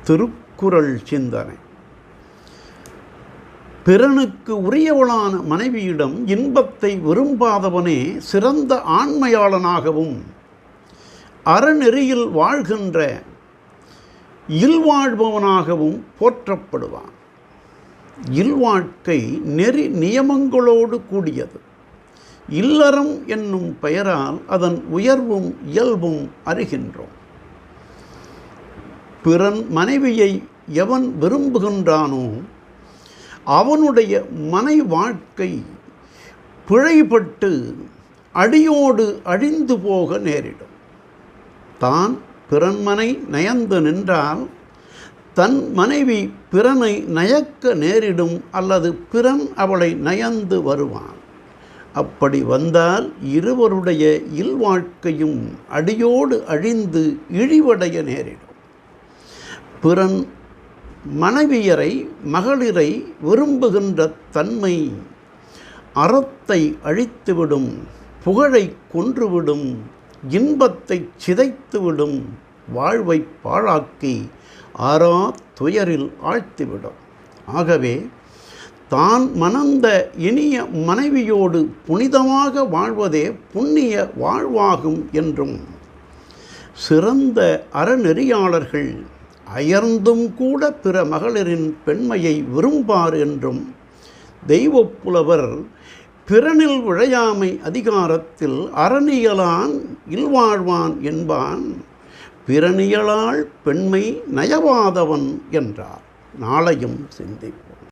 திருக்குறள் சிந்தனை. பிறனுக்கு உரியவளான மனைவியிடம் இன்பத்தை விரும்பாதவனே சிறந்த ஆண்மையாளனாகவும் அறநெறியில் வாழ்கின்ற இல்வாழ்பவனாகவும் போற்றப்படுவான். இல்வாழ்க்கை நெறி நியமங்களோடு கூடியது. இல்லறம் என்னும் பெயரால் அதன் உயர்வும் இயல்பும் அறிகின்றோம். பிறன் மனைவியை எவன் விரும்புகின்றானோ அவனுடைய மனை வாழ்க்கை பிழைபட்டு அடியோடு அழிந்து போக நேரிடும். தான் பிறன்மனை நயந்து நின்றால் தன் மனைவி பிறனை நயக்க நேரிடும், அல்லது பிறன் அவளை நயந்து வருவான். அப்படி வந்தால் இருவருடைய இல்வாழ்க்கையும் அடியோடு அழிந்து இழிவடைய நேரிடும். பிறன் மனைவியரை மகளிரை விரும்புகின்ற தன்மை அறத்தை அழித்துவிடும், புகழை கொன்றுவிடும், இன்பத்தை சிதைத்துவிடும், வாழ்வை பாழாக்கி ஆறா துயரில் ஆழ்த்திவிடும். ஆகவே தான் மணந்த இனிய மனைவியோடு புனிதமாக வாழ்வதே புண்ணிய வாழ்வாகும் என்றும், சிறந்த அறநெறியாளர்கள் அயர்ந்தும் கூட பிற மகளிரின் பெண்மையை விரும்பார் என்றும் தெய்வப்புலவர் பிறனில் விழையாமை அதிகாரத்தில் அறனியலான் இல்வாழ்வான் என்பான், பிறனியலால் பெண்மை நயவாதவன் என்றார். நாளையும் சிந்திப்போம்.